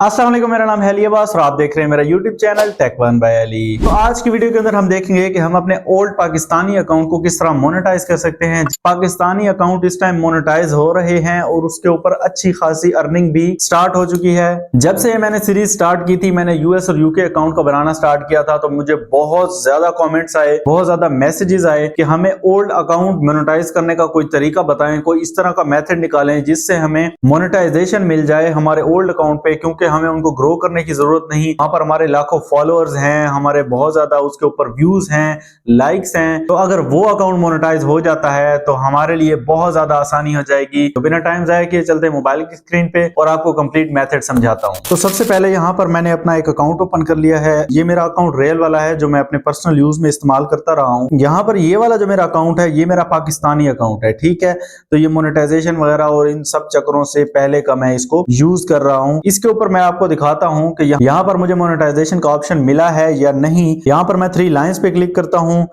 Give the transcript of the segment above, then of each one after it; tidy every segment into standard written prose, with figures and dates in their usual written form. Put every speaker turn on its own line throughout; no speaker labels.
अस्सलाम वालेकुम, मेरा नाम है अली अब्बास और आप देख रहे हैं मेरा YouTube channel tech one by Ali. तो आज की वीडियो के अंदर हम देखेंगे कि हम अपने ओल्ड पाकिस्तानी अकाउंट को किस तरह मोनेटाइज कर सकते हैं। पाकिस्तानी अकाउंट इस टाइम मोनेटाइज हो रहे हैं और उसके ऊपर अच्छी खासी अर्निंग भी स्टार्ट हो चुकी है। जब से मैंने सीरीज स्टार्ट की थी, मैंने यूएस और यूके अकाउंट को बनाना स्टार्ट किया था, तो मुझे बहुत ज्यादा कॉमेंट्स आए, बहुत ज्यादा मैसेजेस आए कि हमें ओल्ड अकाउंट मोनेटाइज करने का कोई तरीका बताएं, कोई इस तरह का मेथड निकालें जिससे हमें मोनेटाइजेशन मिल जाए हमारे ओल्ड अकाउंट पे, क्योंकि हमें उनको ग्रो करने की जरूरत नहीं। वहां पर हमारे लाखों फॉलोअर्स हैं, हमारे बहुत ज्यादा उसके ऊपर व्यूज हैं, लाइक्स हैं। तो अगर वो अकाउंट मोनेटाइज हो जाता है तो हमारे लिए बहुत ज्यादा आसानी हो जाएगी। तो बिना टाइम जाए किए चलते मोबाइल की स्क्रीन पे और आपको कंप्लीट मेथड समझाता हूं। तो सबसे पहले यहाँ पर मैंने अपना एक अकाउंट ओपन कर लिया है। ये मेरा अकाउंट रियल वाला है जो मैं अपने पर्सनल यूज में इस्तेमाल करता रहा हूँ। यहाँ पर ये वाला जो मेरा अकाउंट है ये मेरा पाकिस्तानी अकाउंट है, ठीक है। तो ये मोनेटाइजेशन वगैरह और इन सब चक्रों से पहले का मैं इसको यूज कर रहा हूँ। इसके ऊपर मैं आपको दिखाता हूँ कि यहाँ पर मुझे मोनेटाइजेशन का ऑप्शन मिला है या नहीं। यहाँ पर मैं 3 लाइंस पे क्लिक करता हूँ,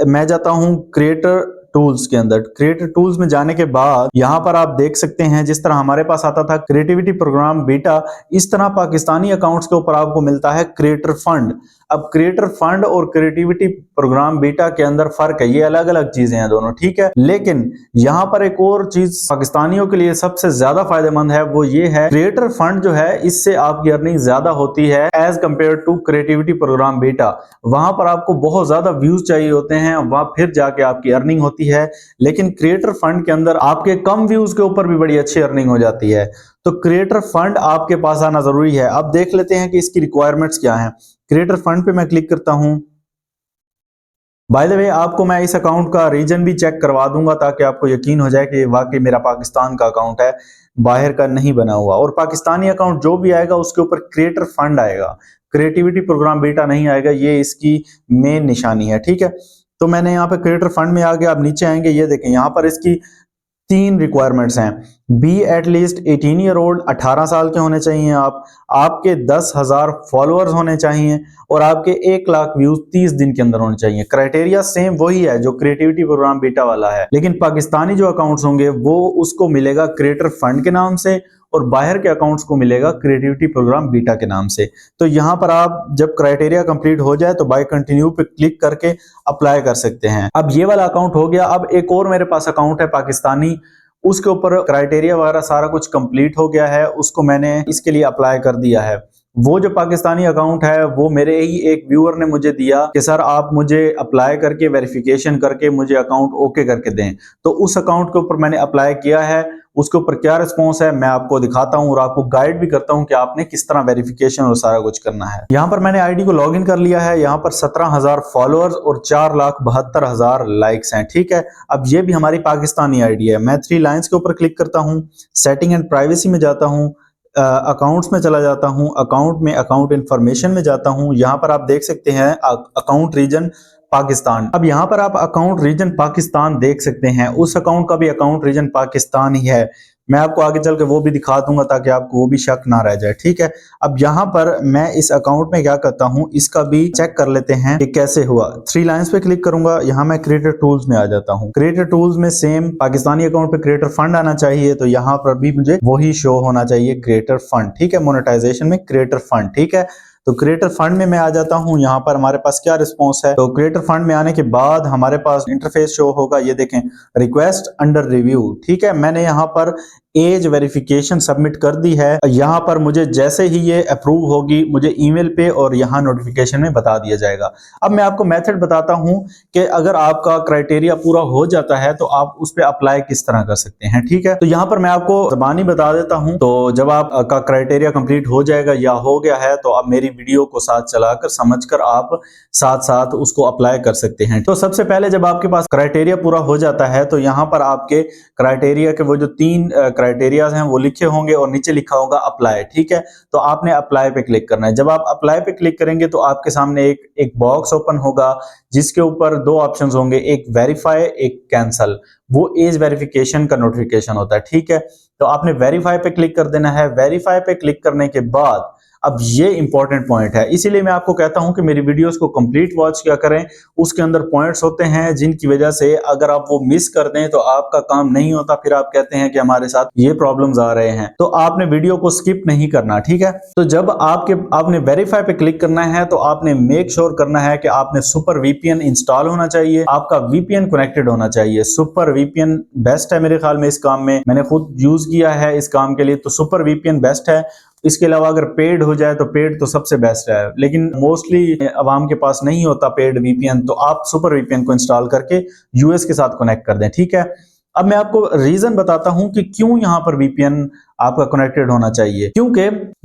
मैं जाता हूँ क्रिएटर टूल्स के अंदर। क्रिएटर टूल्स में जाने के बाद यहाँ पर आप देख सकते हैं जिस तरह हमारे पास आता था क्रिएटिविटी प्रोग्राम बीटा, इस तरह पाकिस्तानी अकाउंट्स के ऊपर आपको मिलता है क्रिएटर फंड। अब क्रिएटर फंड और क्रिएटिविटी प्रोग्राम बीटा के अंदर फर्क है, ये अलग अलग चीजें हैं दोनों, ठीक है। लेकिन यहाँ पर एक और चीज पाकिस्तानियों के लिए सबसे ज्यादा फायदेमंद है, वो ये है क्रिएटर फंड जो है इससे आपकी अर्निंग ज्यादा होती है as compare to creativity program beta. वहां पर आपको बहुत ज्यादा व्यूज चाहिए होते हैं, वहां फिर जाके आपकी अर्निंग होती है। लेकिन क्रिएटर फंड के अंदर आपके कम व्यूज के ऊपर भी बड़ी अच्छी अर्निंग हो जाती है। तो क्रिएटर फंड आपके पास आना जरूरी है। अब देख लेते हैं कि इसकी रिक्वायरमेंट्स क्या हैं। क्रिएटर फंड पे मैं क्लिक करता हूं। बाय द वे, आपको मैं इस अकाउंट का रीजन भी चेक करवा दूंगा ताकि आपको यकीन हो जाए कि वाकई मेरा पाकिस्तान का अकाउंट है, बाहर का नहीं बना हुआ। और पाकिस्तानी अकाउंट जो भी आएगा उसके ऊपर क्रिएटर फंड आएगा, क्रिएटिविटी प्रोग्राम बीटा नहीं आएगा। ये इसकी मेन निशानी है, ठीक है। तो मैंने यहाँ पे क्रिएटर फंड में आ गया। अब नीचे आएंगे, ये देखें यहाँ पर इसकी 3 रिक्वायरमेंट्स हैं। बी एटलीस्ट 18 ईयर ओल्ड, 18 साल के होने चाहिए आप, आपके 10,000 फॉलोअर्स होने चाहिए और आपके 1 लाख व्यूज 30 दिन के अंदर होने चाहिए। क्राइटेरिया सेम वही है जो क्रिएटिविटी प्रोग्राम बीटा वाला है, लेकिन पाकिस्तानी जो अकाउंट्स होंगे वो उसको मिलेगा क्रिएटर फंड के नाम से और बाहर के अकाउंट्स को मिलेगा क्रिएटिविटी प्रोग्राम बीटा के नाम से। तो यहां पर आप जब क्राइटेरिया कंप्लीट हो जाए तो बाय कंटिन्यू पे क्लिक करके अप्लाई कर सकते हैं। अब ये वाला अकाउंट हो गया। अब एक और मेरे पास अकाउंट है पाकिस्तानी, उसके ऊपर क्राइटेरिया वगैरह सारा कुछ कंप्लीट हो गया है, उसको मैंने इसके लिए अप्लाई कर दिया है। वो जो पाकिस्तानी अकाउंट है वो मेरे ही एक व्यूअर ने मुझे दिया कि सर आप मुझे अप्लाई करके वेरिफिकेशन करके मुझे अकाउंट ओके करके दें। तो उस अकाउंट के ऊपर मैंने अप्लाई किया है। उसके ऊपर क्या रिस्पॉन्स है मैं आपको दिखाता हूं और आपको गाइड भी करता हूं कि आपने किस तरह वेरिफिकेशन और सारा कुछ करना है। यहाँ पर मैंने आईडी को लॉगिन कर लिया है। यहाँ पर 17,000 फॉलोअर्स और 4,72,000 लाइक्स हैं, ठीक है। अब ये भी हमारी पाकिस्तानी आईडी है। मैं 3 लाइंस के ऊपर क्लिक करता हूँ, सेटिंग एंड प्राइवेसी में जाता हूँ, अकाउंट्स में चला जाता हूं, अकाउंट में अकाउंट इंफॉर्मेशन में जाता हूं। यहां पर आप देख सकते हैं अकाउंट रीजन पाकिस्तान। अब यहां पर आप अकाउंट रीजन पाकिस्तान देख सकते हैं, उस अकाउंट का भी अकाउंट रीजन पाकिस्तान ही है। मैं आपको आगे चल के वो भी दिखा दूंगा ताकि आपको वो भी शक ना रह जाए, ठीक है। अब यहां पर मैं इस अकाउंट में क्या करता हूं, इसका भी चेक कर लेते हैं कि कैसे हुआ। 3 लाइंस पे क्लिक करूंगा, यहां मैं क्रिएटर टूल्स में आ जाता हूं। क्रिएटर टूल्स में सेम पाकिस्तानी अकाउंट पे क्रिएटर फंड आना चाहिए, तो यहां पर भी मुझे वही शो होना चाहिए क्रिएटर फंड, ठीक है। मोनेटाइजेशन में क्रिएटर फंड, ठीक है। तो क्रिएटर फंड में मैं आ जाता हूं। यहाँ पर हमारे पास क्या रिस्पॉन्स है, तो क्रिएटर फंड में आने के बाद हमारे पास इंटरफेस शो होगा, ये देखें रिक्वेस्ट अंडर रिव्यू, ठीक है। मैंने यहाँ पर एज वेरिफिकेशन सबमिट कर दी है। यहाँ पर मुझे जैसे ही ये अप्रूव होगी मुझे ईमेल पे और यहाँ नोटिफिकेशन में बता दिया जाएगा। अब मैं आपको मेथड बताता हूँ कि अगर आपका क्राइटेरिया पूरा हो जाता है तो आप उस पर अप्लाई किस तरह कर सकते हैं, ठीक है। तो यहाँ पर मैं आपको ज़बानी बता देता हूँ। तो जब आपका क्राइटेरिया कंप्लीट हो जाएगा या हो गया है तो आप मेरी वीडियो को साथ चलाकर समझकर आप साथ साथ उसको अप्लाई कर सकते हैं। तो सबसे पहले जब आपके पास क्राइटेरिया पूरा हो जाता है तो यहाँ पर आपके क्राइटेरिया के वो जो 3 क्राइटेरियाज हैं वो लिखे होंगे और नीचे लिखा होगा अप्लाई, ठीक है। तो आपने अप्लाई पे क्लिक करना है। जब आप अप्लाई पे क्लिक करेंगे तो आपके सामने एक बॉक्स ओपन होगा जिसके ऊपर 2 ऑप्शंस होंगे, एक वेरीफाई, एक कैंसल। वो एज वेरिफिकेशन का नोटिफिकेशन होता है, ठीक है। तो आपने वेरीफाई पे क्लिक कर देना है। वेरीफाई पे क्लिक करने के बाद अब ये इंपॉर्टेंट पॉइंट है, इसीलिए मैं आपको कहता हूं कि मेरी वीडियोस को कंप्लीट वॉच किया करें। उसके अंदर पॉइंट्स होते हैं जिनकी वजह से अगर आप वो मिस कर दें तो आपका काम नहीं होता, फिर आप कहते हैं कि हमारे साथ ये प्रॉब्लम्स आ रहे हैं। तो आपने वीडियो को स्किप नहीं करना, ठीक है। तो जब आपने वेरीफाई पे क्लिक करना है तो आपने मेक श्योर करना है कि आपने सुपर वीपीएन इंस्टॉल होना चाहिए, आपका वीपीएन कनेक्टेड होना चाहिए। सुपर वीपीएन बेस्ट है मेरे ख्याल में इस काम में, मैंने खुद यूज किया है इस काम के लिए, तो सुपर वीपीएन बेस्ट है। इसके अलावा अगर पेड हो जाए तो पेड तो सबसे बेस्ट है, लेकिन मोस्टली अवाम के पास नहीं होता पेड वीपीएन, तो आप सुपर वीपीएन को इंस्टॉल करके यूएस के साथ कनेक्ट कर दें, ठीक है। अब मैं आपको रीजन बताता हूं कि क्यों यहां पर वीपीएन आपका कनेक्टेड होना चाहिए। क्योंकि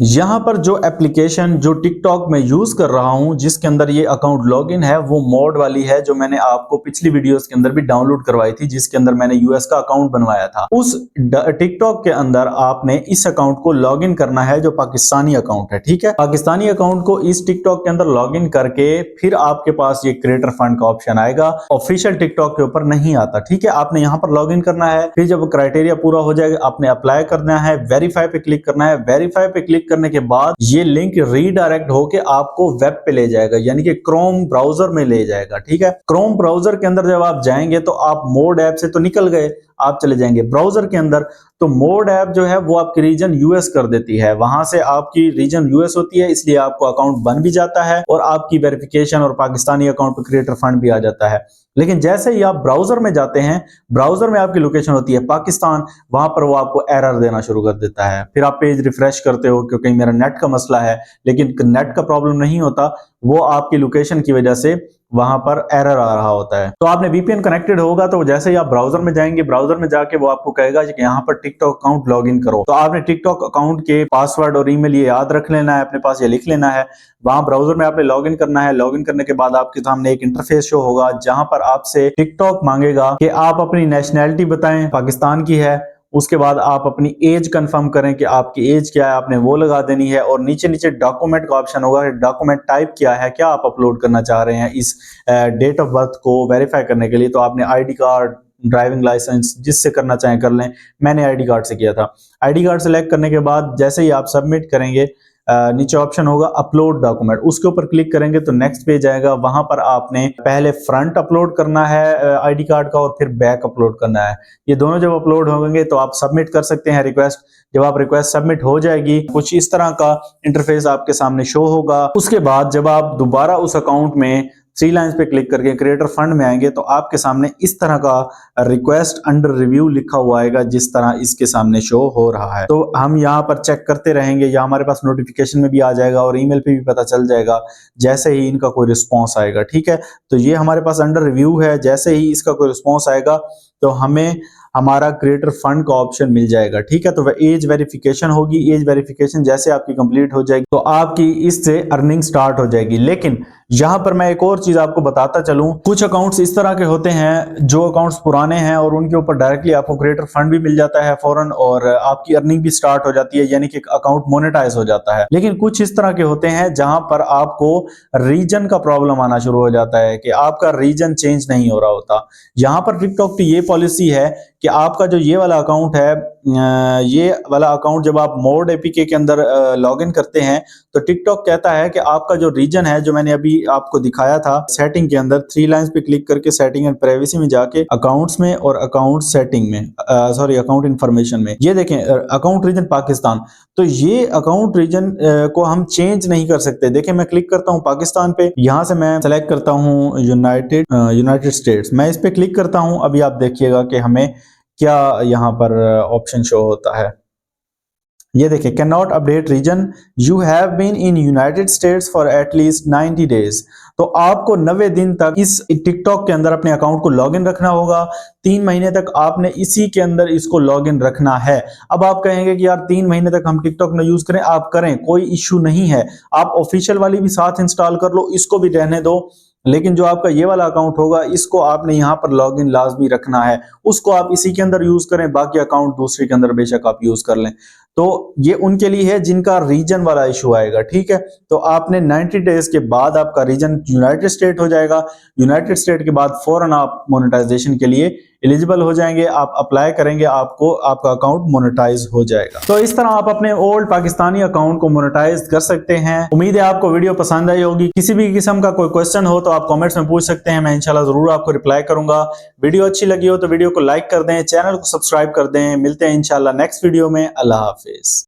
यहां पर जो एप्लीकेशन जो टिकटॉक में यूज कर रहा हूं, जिसके अंदर ये अकाउंट लॉगिन है, वो मोड वाली है जो मैंने आपको पिछली वीडियोस के अंदर भी डाउनलोड करवाई थी, जिसके अंदर मैंने यूएस का अकाउंट बनवाया था। उस टिकटॉक के अंदर आपने इस अकाउंट को लॉगिन करना है जो पाकिस्तानी अकाउंट है, ठीक है। पाकिस्तानी अकाउंट को इस टिकटॉक के अंदर लॉगिन करके फिर आपके पास ये क्रिएटर फंड का ऑप्शन आएगा, ऑफिशियल टिकटॉक के ऊपर नहीं आता, ठीक है। आपने यहां पर लॉगिन करना है, फिर जब क्राइटेरिया पूरा हो जाएगा आपने अप्लाई करना है, वेरीफाई पे क्लिक करना है। वेरीफाई पे क्लिक करने के बाद ये लिंक रीडायरेक्ट होके आपको वेब पे ले जाएगा, यानी कि क्रोम ब्राउजर में ले जाएगा, ठीक है। क्रोम ब्राउजर के अंदर जब आप जाएंगे तो आप मोड ऐप से तो निकल गए, आप चले जाएंगे ब्राउजर के अंदर, तो मोड ऐप जो है वो आपकी रीजन यूएस कर देती है, वहां से आपकी रीजन यूएस होती है, इसलिए आपको अकाउंट बन भी जाता है और आपकी वेरिफिकेशन और पाकिस्तानी अकाउंट पे क्रिएटर फंड भी आ जाता है। लेकिन जैसे ही आप ब्राउजर में जाते हैं, ब्राउजर में आपकी लोकेशन होती है पाकिस्तान, वहां पर वो आपको एरर देना शुरू कर देता है। फिर आप पेज रिफ्रेश करते हो क्योंकि मेरा नेट का मसला है, लेकिन नेट का प्रॉब्लम नहीं होता, वो आपकी लोकेशन की वजह से वहां पर एरर आ रहा होता है। तो आपने वीपीएन कनेक्टेड होगा तो जैसे ही आप ब्राउजर में जाएंगे, ब्राउजर में जाके वो आपको कहेगा कि यहाँ पर टिकटॉक अकाउंट लॉगिन करो, तो आपने टिकटॉक अकाउंट के पासवर्ड और ईमेल ये याद रख लेना है, अपने पास ये लिख लेना है। वहां ब्राउजर में आपने लॉगिन करना है। लॉगिन करने के बाद आपके सामने एक इंटरफेस शो होगा जहां पर आपसे टिकटॉक मांगेगा कि आप अपनी नेशनैलिटी बताएं, पाकिस्तान की है। उसके बाद आप अपनी एज कंफर्म करें कि आपकी एज क्या है, आपने वो लगा देनी है। और नीचे नीचे डॉक्यूमेंट का ऑप्शन होगा, डॉक्यूमेंट टाइप क्या है, क्या आप अपलोड करना चाह रहे हैं इस डेट ऑफ बर्थ को वेरीफाई करने के लिए। तो आपने आईडी कार्ड, ड्राइविंग लाइसेंस, जिससे करना चाहें कर लें। मैंने आईडी कार्ड से किया था। आईडी कार्ड सेलेक्ट करने के बाद जैसे ही आप सबमिट करेंगे, नीचे ऑप्शन होगा अपलोड डॉक्यूमेंट, उसके ऊपर क्लिक करेंगे तो नेक्स्ट पेज आएगा। वहां पर आपने पहले फ्रंट अपलोड करना है आईडी कार्ड का और फिर बैक अपलोड करना है। ये दोनों जब अपलोड होंगे तो आप सबमिट कर सकते हैं रिक्वेस्ट। जब आप रिक्वेस्ट सबमिट हो जाएगी, कुछ इस तरह का इंटरफेस आपके सामने शो होगा। उसके बाद जब आप दोबारा उस अकाउंट में थ्री लाइंस पे क्लिक करके क्रिएटर फंड में आएंगे तो आपके सामने इस तरह का रिक्वेस्ट अंडर रिव्यू लिखा हुआ आएगा, जिस तरह इसके सामने शो हो रहा है। तो हम यहाँ पर चेक करते रहेंगे, या हमारे पास नोटिफिकेशन में भी आ जाएगा और ईमेल पे भी पता चल जाएगा जैसे ही इनका कोई रिस्पॉन्स आएगा, ठीक है। तो ये हमारे पास अंडर रिव्यू है, जैसे ही इसका कोई रिस्पॉन्स आएगा तो हमें हमारा क्रिएटर फंड का ऑप्शन मिल जाएगा, ठीक है। तो एज वेरिफिकेशन होगी, एज वेरिफिकेशन जैसे आपकी कंप्लीट हो जाएगी तो आपकी इससे अर्निंग स्टार्ट हो जाएगी। लेकिन यहां पर मैं एक और चीज आपको बताता चलूं, कुछ अकाउंट्स इस तरह के होते हैं जो अकाउंट्स पुराने हैं और उनके ऊपर डायरेक्टली आपको क्रिएटर फंड भी मिल जाता है फौरन और आपकी अर्निंग भी स्टार्ट हो जाती है, यानी कि अकाउंट मोनेटाइज हो जाता है। लेकिन कुछ इस तरह के होते हैं जहां पर आपको रीजन का प्रॉब्लम आना शुरू हो जाता है कि आपका रीजन चेंज नहीं हो रहा होता। यहां पर टिकटॉक की ये पॉलिसी है कि आपका जो ये वाला अकाउंट है, ये वाला अकाउंट जब आप मोड एपीके के अंदर लॉगिन करते हैं तो टिकटॉक कहता है कि आपका जो रीजन है, जो मैंने अभी आपको दिखाया था सेटिंग के अंदर, थ्री लाइंस पे क्लिक करके सेटिंग एंड प्राइवेसी में जाके अकाउंट्स में और अकाउंट सेटिंग में, सॉरी अकाउंट इंफॉर्मेशन में, ये देखें अकाउंट रीजन पाकिस्तान। तो ये अकाउंट रीजन को हम चेंज नहीं कर सकते। देखें मैं क्लिक करता हूं पाकिस्तान पे, यहां से मैं सेलेक्ट करता हूं यूनाइटेड स्टेट्स, मैं इस पे क्लिक करता हूं। अभी आप देखिएगा कि हमें क्या यहाँ पर ऑप्शन शो होता है। ये देखिए, can not update region, you have been in United States for at least 90 days. तो आपको 90 दिन तक इस टिकटॉक के अंदर अपने अकाउंट को लॉगिन रखना होगा। 3 महीने तक आपने इसी के अंदर इसको लॉगिन रखना है। अब आप कहेंगे कि यार 3 महीने तक हम टिकटॉक न यूज करें, आप करें, कोई इश्यू नहीं है। आप ऑफिशियल वाली भी साथ इंस्टॉल कर लो, इसको भी रहने दो। लेकिन जो आपका ये वाला अकाउंट होगा, इसको आपने यहाँ पर लॉगिन लाजमी रखना है। उसको आप इसी के अंदर यूज करें, बाकी अकाउंट दूसरे के अंदर बेशक आप यूज कर लें। तो ये उनके लिए है जिनका रीजन वाला इशू आएगा, ठीक है। तो आपने 90 डेज के बाद आपका रीजन यूनाइटेड स्टेट हो जाएगा। यूनाइटेड स्टेट के बाद फौरन आप मोनेटाइजेशन के लिए एलिजिबल हो जाएंगे, आप अप्लाई करेंगे, आपको आपका अकाउंट मोनेटाइज हो जाएगा। तो इस तरह आप अपने ओल्ड पाकिस्तानी अकाउंट को मोनेटाइज कर सकते हैं। उम्मीद है आपको वीडियो पसंद आई होगी। किसी भी किस्म का कोई क्वेश्चन हो तो आप कमेंट्स में पूछ सकते हैं, मैं इंशाल्लाह जरूर आपको रिप्लाई करूंगा। वीडियो अच्छी लगी हो तो वीडियो को लाइक कर दें, चैनल को सब्सक्राइब कर दें। मिलते हैं इंशाल्लाह नेक्स्ट वीडियो में। अल्लाह हाफिज।